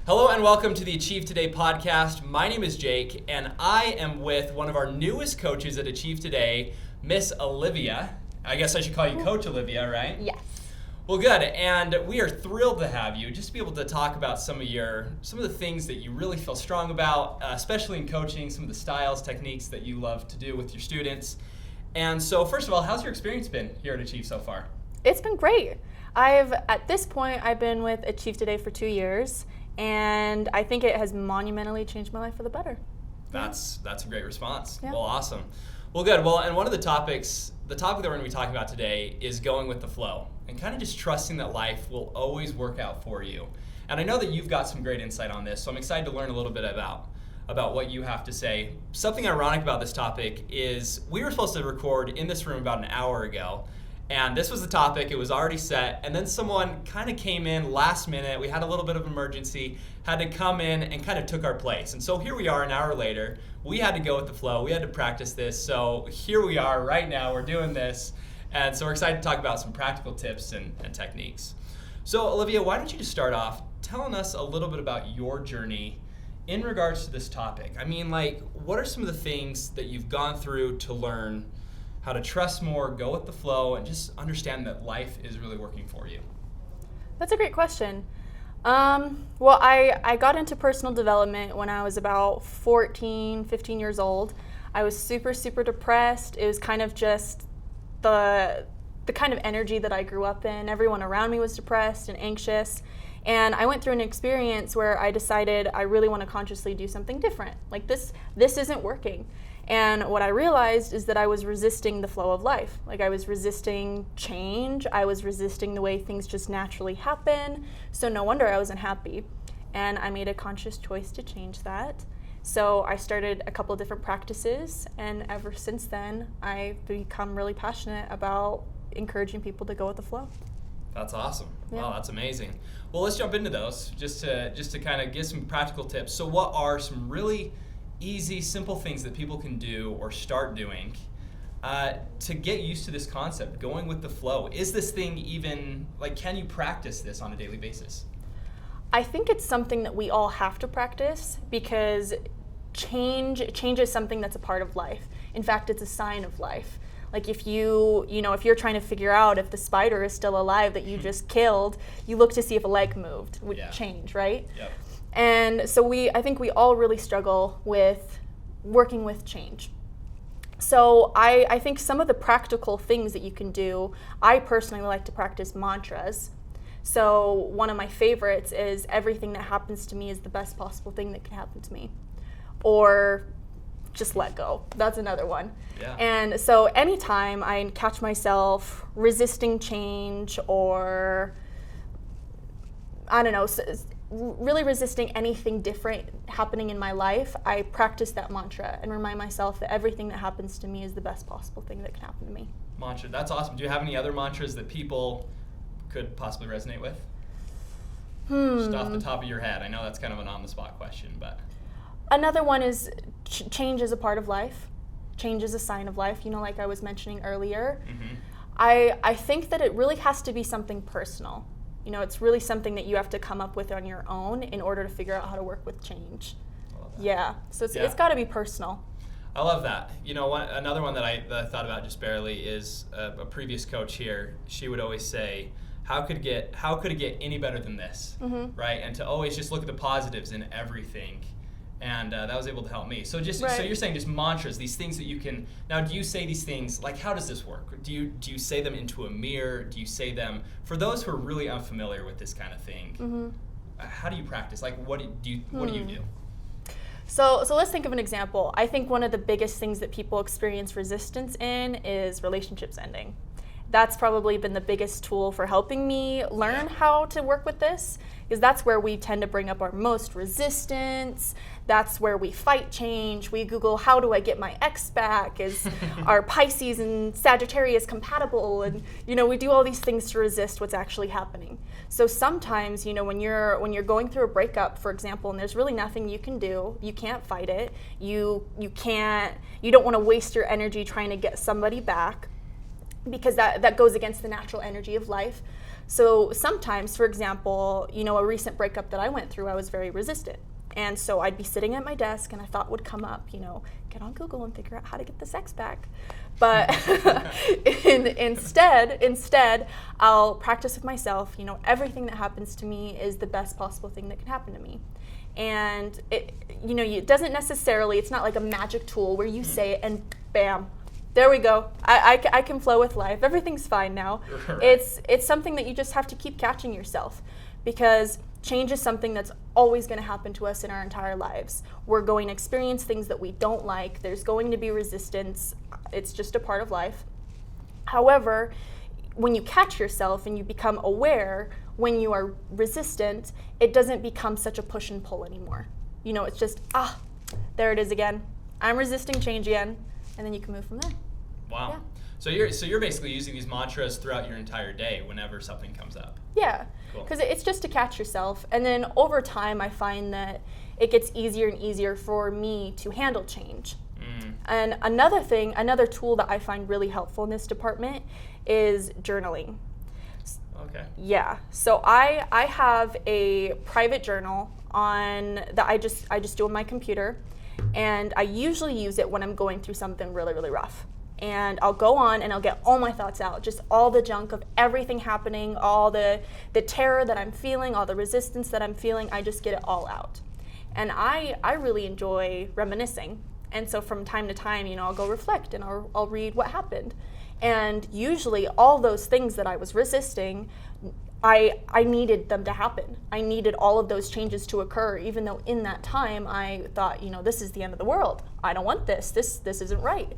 Hello and welcome to the Achieve Today podcast. My name is Jake and I am with one of our newest coaches at Achieve Today, Miss Olivia. I guess I should call you Coach Olivia, right? Yes. Well, good. And we are thrilled to have you just to be able to talk about some of the things that you really feel strong about, especially in coaching, some of the styles, techniques that you love to do with your students. And so first of all, how's your experience been here at Achieve so far? It's been great. At this point, I've been with Achieve Today for 2 years, and I think it has monumentally changed my life for the better. That's a great response. Yeah. Well, awesome. Well, good. Well, and one of the topic that we're going to be talking about today is going with the flow and kind of just trusting that life will always work out for you. And I know that you've got some great insight on this, so I'm excited to learn a little bit about what you have to say. Something ironic about this topic is we were supposed to record in this room about an hour ago, and this was the topic, it was already set, and then someone kind of came in last minute, we had a little bit of emergency, had to come in and kind of took our place. And so here we are an hour later, we had to go with the flow, we had to practice this, so here we are right now, we're doing this, and so we're excited to talk about some practical tips and techniques. So Olivia, why don't you just start off telling us a little bit about your journey in regards to this topic? I mean, what are some of the things that you've gone through to learn how to trust more, go with the flow, and just understand that life is really working for you? That's a great question. Well, I got into personal development when I was about 14, 15 years old. I was super, super depressed. It was kind of just the kind of energy that I grew up in. Everyone around me was depressed and anxious. And I went through an experience where I decided I really want to consciously do something different. Like this isn't working. And what I realized is that I was resisting the flow of life. Like I was resisting change. I was resisting the way things just naturally happen. So no wonder I wasn't happy. And I made a conscious choice to change that. So I started a couple of different practices. And ever since then, I've become really passionate about encouraging people to go with the flow. That's awesome. Yeah. Wow, that's amazing. Well, let's jump into those just to kind of give some practical tips. So what are some really easy, simple things that people can do or start doing to get used to this concept, going with the flow? Is this thing even, can you practice this on a daily basis? I think it's something that we all have to practice because change is something that's a part of life. In fact, it's a sign of life. Like if if you're trying to figure out if the spider is still alive that you just killed, you look to see if a leg moved, would change, right? Yep. And so I think we all really struggle with working with change. So I think some of the practical things that you can do, I personally like to practice mantras. So one of my favorites is everything that happens to me is the best possible thing that can happen to me. Or just let go. That's another one. Yeah. And so anytime I catch myself resisting change or, I don't know, really resisting anything different happening in my life, I practice that mantra and remind myself that everything that happens to me is the best possible thing that can happen to me. Mantra, that's awesome. Do you have any other mantras that people could possibly resonate with? Just off the top of your head. I know that's kind of an on-the-spot question, but... Another one is change is a part of life. Change is a sign of life, like I was mentioning earlier. Mm-hmm. I think that it really has to be something personal. It's really something that you have to come up with on your own in order to figure out how to work with change. I love that. Yeah, so it's got to be personal. I love that. Another one that I thought about just barely is a previous coach here. She would always say, how could it get any better than this, right? And to always just look at the positives in everything. And that was able to help me. So so you're saying just mantras, these things that you can, now do you say these things, how does this work? Do you say them into a mirror? Do you say them, for those who are really unfamiliar with this kind of thing, how do you practice? What do you do? So let's think of an example. I think one of the biggest things that people experience resistance in is relationships ending. That's probably been the biggest tool for helping me learn how to work with this, because that's where we tend to bring up our most resistance. That's where we fight change. We Google, how do I get my ex back? Is our Pisces and Sagittarius compatible? And we do all these things to resist what's actually happening. So sometimes, when you're going through a breakup, for example, and there's really nothing you can do, you can't fight it. You don't want to waste your energy trying to get somebody back. because that goes against the natural energy of life. So sometimes, for example, a recent breakup that I went through, I was very resistant. And so I'd be sitting at my desk and a thought would come up, get on Google and figure out how to get the sex back. But instead, I'll practice with myself, everything that happens to me is the best possible thing that can happen to me. And it doesn't necessarily, it's not like a magic tool where you say it and bam, there we go. I can flow with life. Everything's fine now. Right. It's something that you just have to keep catching yourself, because change is something that's always going to happen to us in our entire lives. We're going to experience things that we don't like. There's going to be resistance. It's just a part of life. However, when you catch yourself and you become aware when you are resistant, it doesn't become such a push and pull anymore. It's just, there it is again. I'm resisting change again. And then you can move from there. Wow. Yeah. So you're basically using these mantras throughout your entire day whenever something comes up. Yeah, Cool. because it's just to catch yourself. And then over time, I find that it gets easier and easier for me to handle change. And another tool that I find really helpful in this department is journaling. Okay. Yeah, so I have a private journal that I just do on my computer, and I usually use it when I'm going through something really, really rough. And I'll go on and I'll get all my thoughts out, just all the junk of everything happening, all the terror that I'm feeling, all the resistance that I'm feeling, I just get it all out. And I really enjoy reminiscing. And so from time to time, I'll go reflect and I'll read what happened. And usually all those things that I was resisting, I needed them to happen. I needed all of those changes to occur, even though in that time I thought, this is the end of the world. I don't want this. This isn't right.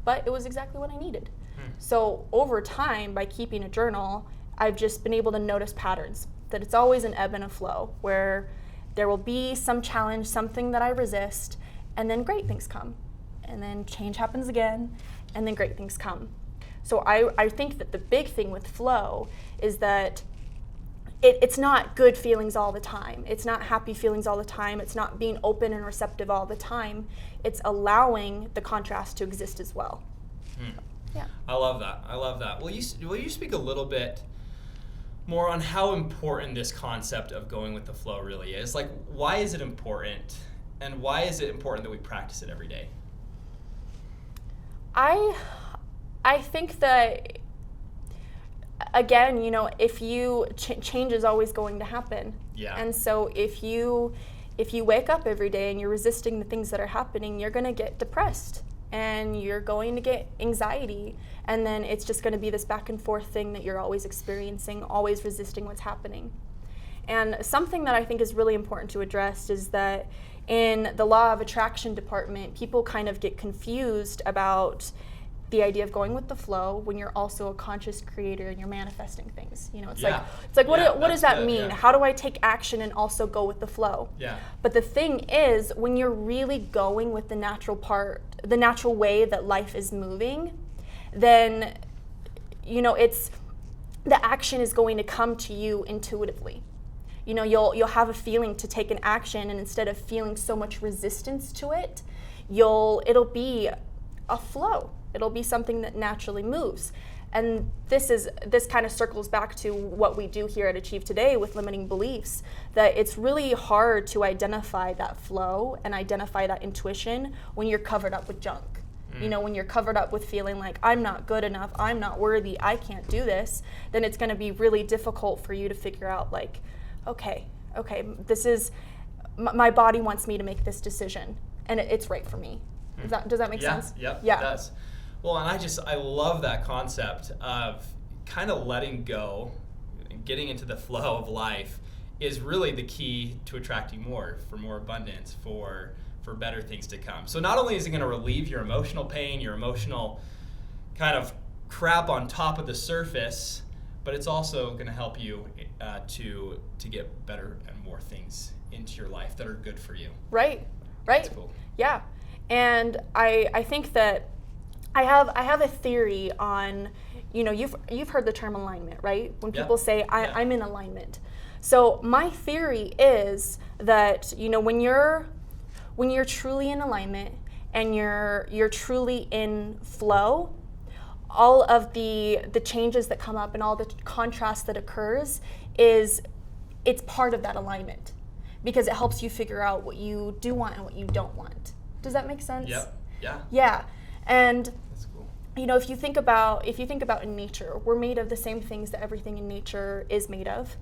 But it was exactly what I needed. So over time, by keeping a journal, I've just been able to notice patterns, that it's always an ebb and a flow, where there will be some challenge, something that I resist, and then great things come. And then change happens again, and then great things come. So I think that the big thing with flow is that it's not good feelings all the time. It's not happy feelings all the time. It's not being open and receptive all the time. It's allowing the contrast to exist as well. Yeah. I love that. Will you speak a little bit more on how important this concept of going with the flow really is? Like, why is it important, and why is it important that we practice it every day? I think that, again, if you change is always going to happen. Yeah. And so if you wake up every day and you're resisting the things that are happening, you're going to get depressed and you're going to get anxiety, and then it's just going to be this back and forth thing that you're always experiencing, always resisting what's happening. And something that I think is really important to address is that in the law of attraction department, people kind of get confused about the idea of going with the flow when you're also a conscious creator and you're manifesting things. It's like what does that mean? Yeah. How do I take action and also go with the flow? Yeah. But the thing is, when you're really going with the natural way that life is moving, then it's the action is going to come to you intuitively. You'll have a feeling to take an action, and instead of feeling so much resistance to it, it'll be a flow. It'll be something that naturally moves. And this kind of circles back to what we do here at Achieve Today with limiting beliefs, that it's really hard to identify that flow and identify that intuition when you're covered up with junk. When you're covered up with feeling like, I'm not good enough, I'm not worthy, I can't do this, then it's going to be really difficult for you to figure out, like, okay, this is, my body wants me to make this decision, and it's right for me. Does that make sense? Yeah, Yeah, it does. Well, and I love that concept of kind of letting go, getting into the flow of life is really the key to attracting more abundance, for better things to come. So not only is it going to relieve your emotional pain, your emotional kind of crap on top of the surface, but it's also going to help you to get better and more things into your life that are good for you. Right. That's cool. Yeah. And I think that I have a theory on, you've heard the term alignment, right? When people say I'm in alignment. So my theory is that, when you're truly in alignment and you're truly in flow, all of the changes that come up and all the contrast that occurs it's part of that alignment, because it helps you figure out what you do want and what you don't want. Does that make sense? Yep. Yeah. Yeah. And That's cool. if you think about in nature, we're made of the same things that everything in nature is made of.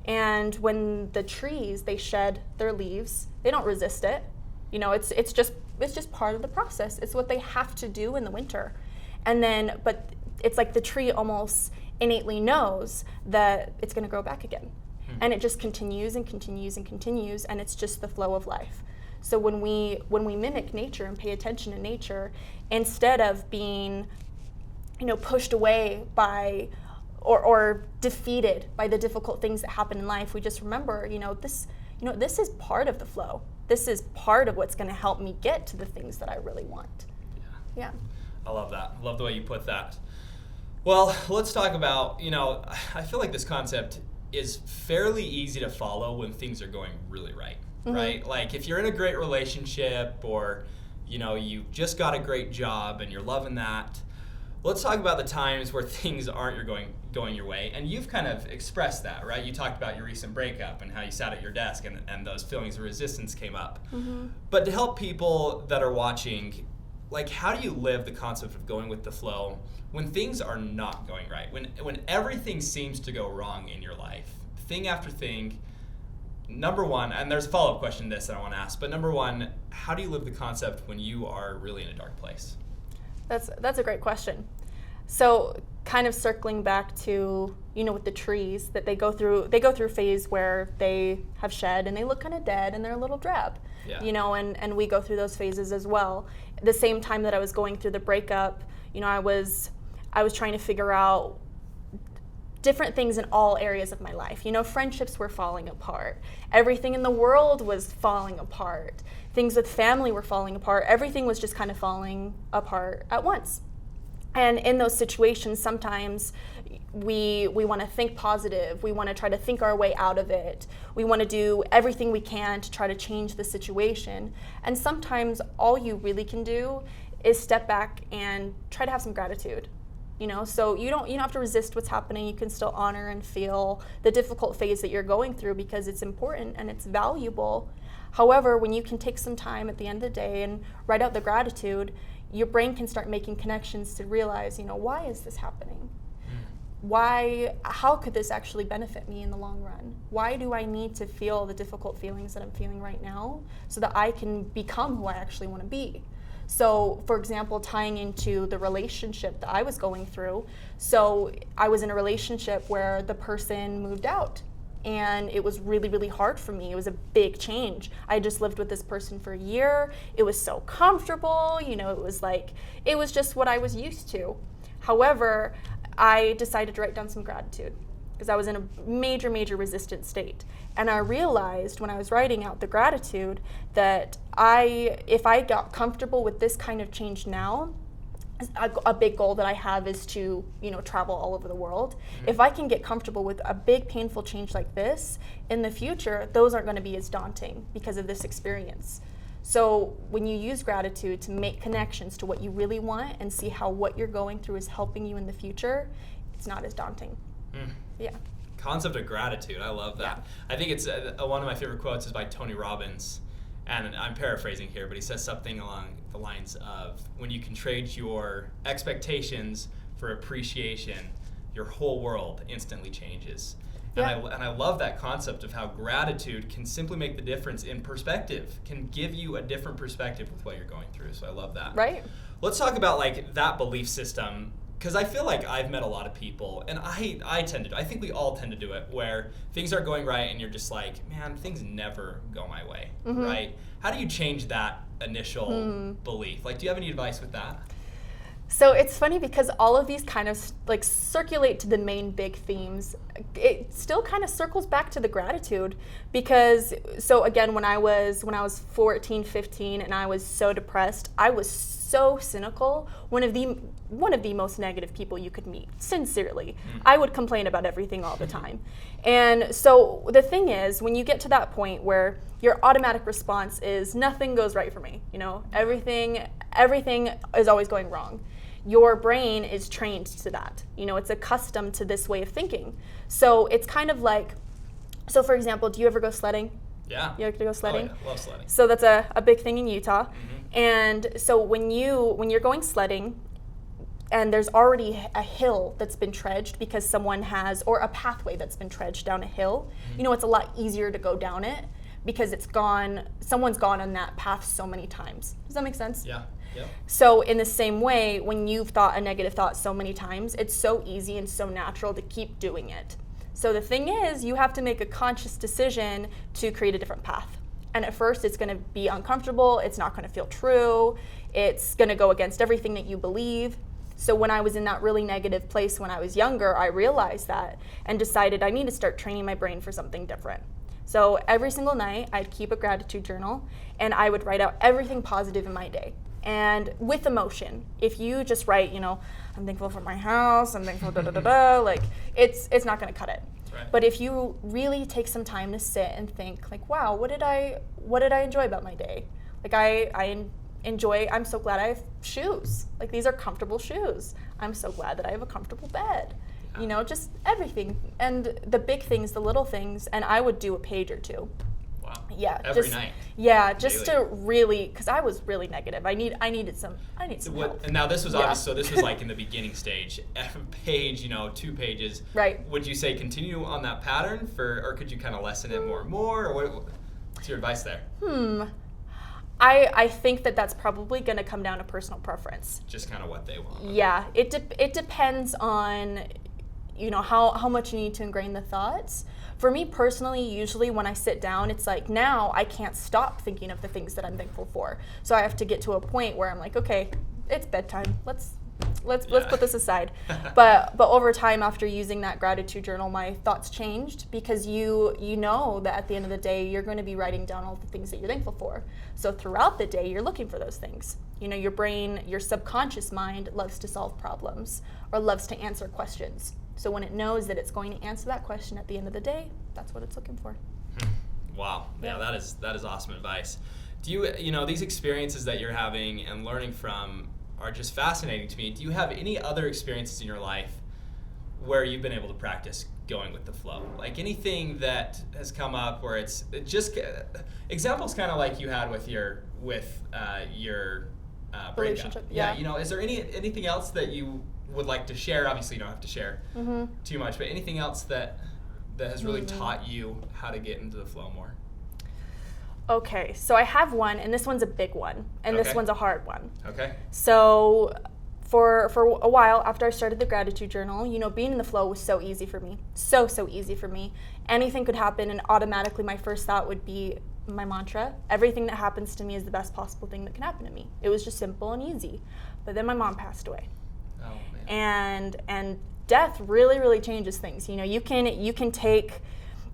And when the trees, they shed their leaves, they don't resist it. It's just part of the process. It's what they have to do in the winter. And then, but it's like the tree almost innately knows that it's going to grow back again. And it just continues and continues and continues, and it's just the flow of life. So when we mimic nature and pay attention to nature, instead of being, pushed away by or defeated by the difficult things that happen in life, we just remember, this is part of the flow. This is part of what's going to help me get to the things that I really want. Yeah. I love that. I love the way you put that. Well, let's talk about, I feel like this concept is fairly easy to follow when things are going really right, right? Like if you're in a great relationship, or, you just got a great job and you're loving that. Let's talk about the times where things aren't going your way. And you've kind of expressed that, right? You talked about your recent breakup and how you sat at your desk and those feelings of resistance came up. But to help people that are watching, like, how do you live the concept of going with the flow when things are not going right? When everything seems to go wrong in your life, thing after thing. Number one, and there's a follow-up question to this that I want to ask, but number one, how do you live the concept when you are really in a dark place? That's a great question. So kind of circling back to, with the trees, that they go through a phase where they have shed and they look kind of dead and they're a little drab. Yeah. And we go through those phases as well. At the same time that I was going through the breakup, I was trying to figure out different things in all areas of my life. Friendships were falling apart. Everything in the world was falling apart. Things with family were falling apart. Everything was just kind of falling apart at once. And in those situations, sometimes we want to think positive. We want to try to think our way out of it. We want to do everything we can to try to change the situation. And sometimes all you really can do is step back and try to have some gratitude. So you don't have to resist what's happening. You can still honor and feel the difficult phase that you're going through, because it's important and it's valuable. However, when you can take some time at the end of the day and write out the gratitude, your brain can start making connections to realize, why is this happening? How could this actually benefit me in the long run? Why do I need to feel the difficult feelings that I'm feeling right now so that I can become who I actually want to be? So, for example, tying into the relationship that I was going through, so I was in a relationship where the person moved out. And it was really, really hard for me. It was a big change. I just lived with this person for a year. It was so comfortable. It was just what I was used to. However, I decided to write down some gratitude because I was in a major, major resistant state. And I realized when I was writing out the gratitude that if I got comfortable with this kind of change now, a big goal that I have is to, travel all over the world. If I can get comfortable with a big painful change like this, in the future, those aren't going to be as daunting because of this experience. So when you use gratitude to make connections to what you really want and see how what you're going through is helping you in the future, it's not as daunting. Yeah. Concept of gratitude, I love that. Yeah. I think it's one of my favorite quotes is by Tony Robbins. And I'm paraphrasing here, but he says something along the lines of, when you can trade your expectations for appreciation, your whole world instantly changes. Yeah. And I love that concept of how gratitude can simply make the difference in perspective, can give you a different perspective with what you're going through. So I love that. Right. Let's talk about that belief system, because I feel like I've met a lot of people, and I think we all tend to do it, where things aren't going right and you're just like, man, things never go my way, right? How do you change that initial belief? Do you have any advice with that? So it's funny because all of these kind of circulate to the main big themes. It still kind of circles back to the gratitude because, so again, when I was 14, 15 and I was so depressed, I was so cynical, one of the most negative people you could meet, sincerely. I would complain about everything all the time. And so the thing is, when you get to that point where your automatic response is nothing goes right for me, everything is always going wrong. your brain is trained to that. It's accustomed to this way of thinking. So it's kind of like, so for example, do you ever go sledding? Yeah. You like to go sledding? Oh, yeah. Love sledding. So that's a big thing in Utah. Mm-hmm. And so when you're going sledding and there's already a hill that's been trudged because someone has, or a pathway that's been trudged down a hill, Mm-hmm. It's a lot easier to go down it because someone's gone on that path so many times. Does that make sense? Yeah. Yep. So in the same way, when you've thought a negative thought so many times, it's so easy and so natural to keep doing it. So the thing is, you have to make a conscious decision to create a different path. And at first, it's going to be uncomfortable. It's not going to feel true. It's going to go against everything that you believe. So when I was in that really negative place when I was younger, I realized that and decided I need to start training my brain for something different. So every single night, I'd keep a gratitude journal, and I would write out everything positive in my day. And with emotion, if you just write, I'm thankful for my house, I'm thankful like it's not going to cut it. Right. But if you really take some time to sit and think, like, wow, what did I enjoy about my day? Like I'm so glad I have shoes. Like, these are comfortable shoes. I'm so glad that I have a comfortable bed. Yeah. Just everything. And the big things, the little things, and I would do a page or two. Wow. Yeah. Every night. Yeah, just Daily. to really, because I was really negative. I needed some help. And now this was obvious, so this was like in the beginning stage. Page, 2 pages. Right. Would you say continue on that pattern or could you kind of lessen it more and more? Or what's your advice there? I think that's probably going to come down to personal preference. Just kind of what they want. Yeah, it depends on, how much you need to ingrain the thoughts. For me personally, usually when I sit down, it's like now I can't stop thinking of the things that I'm thankful for. So I have to get to a point where I'm like, okay, it's bedtime. Let's put this aside. But over time, after using that gratitude journal, my thoughts changed because you know that at the end of the day, you're going to be writing down all the things that you're thankful for. So throughout the day, you're looking for those things. Your brain, your subconscious mind loves to solve problems or loves to answer questions. So when it knows that it's going to answer that question at the end of the day, that's what it's looking for. Wow. Yeah, that is awesome advice. Do you, these experiences that you're having and learning from are just fascinating to me. Do you have any other experiences in your life where you've been able to practice going with the flow? Like anything that has come up where it just examples kind of like you had with your breakup. Relationship, yeah. Is there anything else that you would like to share? Obviously, you don't have to share too much, but anything else that has really taught you how to get into the flow more? Okay, so I have one, and this one's a big one, and this one's a hard one. Okay. So for a while after I started the gratitude journal, being in the flow was so easy for me. So easy for me. Anything could happen, and automatically my first thought would be my mantra. Everything that happens to me is the best possible thing that can happen to me. It was just simple and easy. But then my mom passed away. Oh, man. And death really, really changes things. You can take,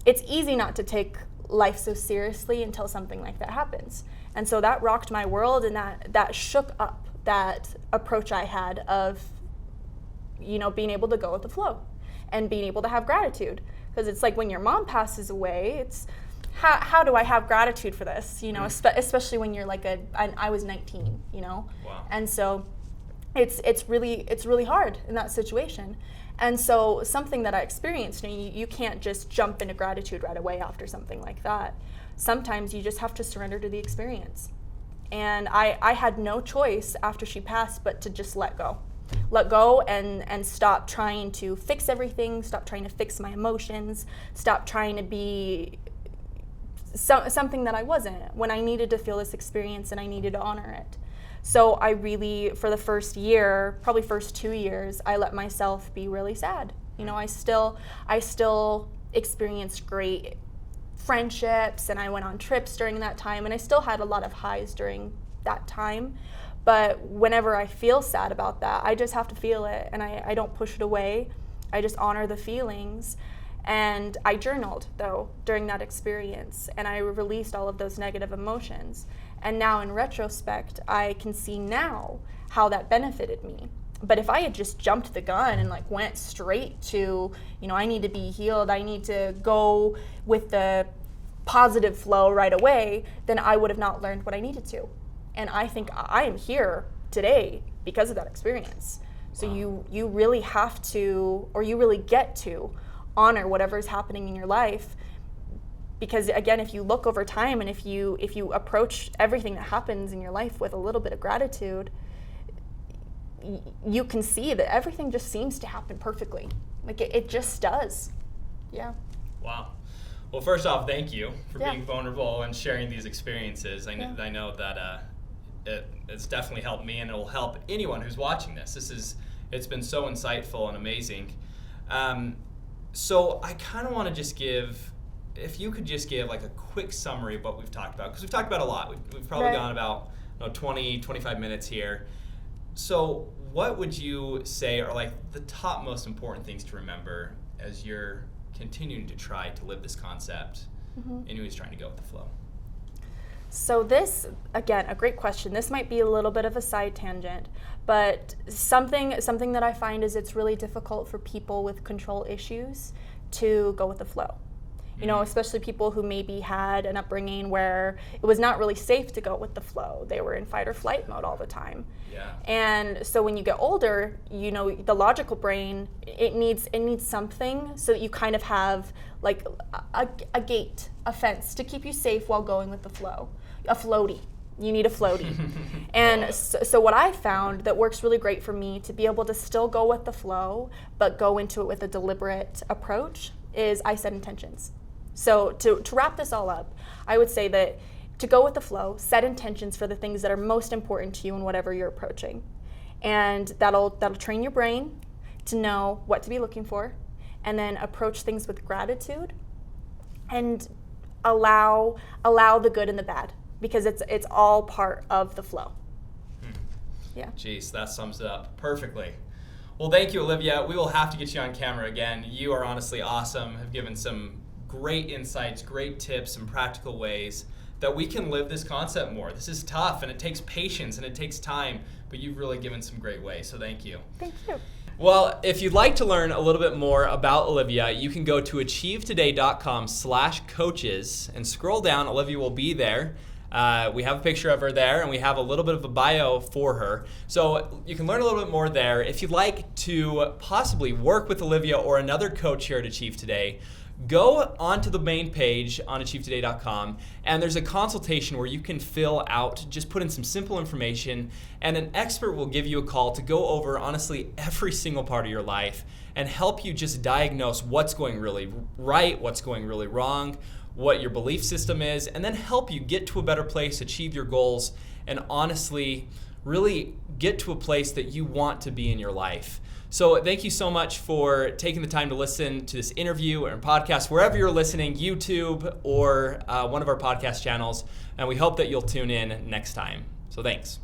it's easy not to take life so seriously until something like that happens. And so that rocked my world, and that shook up that approach I had of, being able to go with the flow and being able to have gratitude. Because it's like when your mom passes away, it's how do I have gratitude for this? Especially when you're like I was 19, Wow. And so it's really hard in that situation. And so something that I experienced, you can't just jump into gratitude right away after something like that. Sometimes you just have to surrender to the experience. And I had no choice after she passed but to just let go and stop trying to fix everything, stop trying to fix my emotions, stop trying to be something that I wasn't when I needed to feel this experience and I needed to honor it. So I really, for the first year, probably first 2 years, I let myself be really sad. I still experienced great friendships, and I went on trips during that time, and I still had a lot of highs during that time. But whenever I feel sad about that, I just have to feel it, and I don't push it away. I just honor the feelings. And I journaled, though, during that experience, and I released all of those negative emotions. And now in retrospect, I can see now how that benefited me. But if I had just jumped the gun and went straight to, I need to be healed, I need to go with the positive flow right away, then I would have not learned what I needed to. And I think I am here today because of that experience. So Wow. you really have to, or you really get to, honor whatever is happening in your life. Because again, if you look over time and if you approach everything that happens in your life with a little bit of gratitude, you can see that everything just seems to happen perfectly. Like it just does. Yeah. Wow. Well, first off, thank you for Yeah. being vulnerable and sharing these experiences. I Yeah. know that it's definitely helped me, and it will help anyone who's watching this. It's been so insightful and amazing. So I kind of want to just if you could just give like a quick summary of what we've talked about, because we've talked about a lot. We've probably Right. gone about 20, 25 minutes here. So what would you say are like the top most important things to remember as you're continuing to try to live this concept and who's trying to go with the flow? So this, again, a great question. This might be a little bit of a side tangent, but something that I find is it's really difficult for people with control issues to go with the flow. You know, especially people who maybe had an upbringing where it was not really safe to go with the flow. They were in fight or flight mode all the time. Yeah. And so when you get older, you know, the logical brain, it needs something so that you kind of have like a gate, a fence to keep you safe while going with the flow. A floaty. You need a floaty. And so what I found that works really great for me to be able to still go with the flow, but go into it with a deliberate approach is I set intentions. So to wrap this all up, I would say that to go with the flow, set intentions for the things that are most important to you in whatever you're approaching. And that'll train your brain to know what to be looking for, and then approach things with gratitude and allow the good and the bad, because it's all part of the flow. Yeah. Jeez, that sums it up perfectly. Well, thank you, Olivia. We will have to get you on camera again. You are honestly awesome, have given some great insights, great tips, and practical ways that we can live this concept more. This is tough, and it takes patience, and it takes time, but you've really given some great ways, so thank you. Thank you. Well, if you'd like to learn a little bit more about Olivia, you can go to achievetoday.com/coaches and scroll down. Olivia will be there. We have a picture of her there, and we have a little bit of a bio for her. So you can learn a little bit more there. If you'd like to possibly work with Olivia or another coach here at Achieve Today, go onto the main page on achievetoday.com, and there's a consultation where you can fill out, just put in some simple information, and an expert will give you a call to go over, honestly, every single part of your life and help you just diagnose what's going really right, what's going really wrong, what your belief system is, and then help you get to a better place, achieve your goals, and honestly, really get to a place that you want to be in your life. So thank you so much for taking the time to listen to this interview or podcast, wherever you're listening, YouTube or one of our podcast channels, and we hope that you'll tune in next time. So thanks.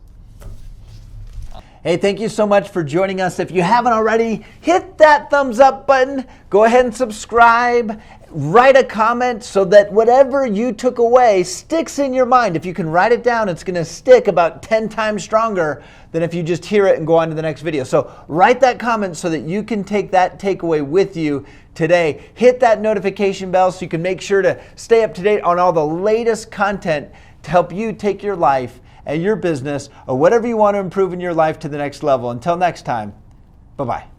Hey, thank you so much for joining us. If you haven't already, hit that thumbs up button. Go ahead and subscribe. Write a comment so that whatever you took away sticks in your mind. If you can write it down, it's going to stick about 10 times stronger than if you just hear it and go on to the next video. So write that comment so that you can take that takeaway with you today. Hit that notification bell so you can make sure to stay up to date on all the latest content to help you take your life and your business or whatever you want to improve in your life to the next level. Until next time, bye-bye.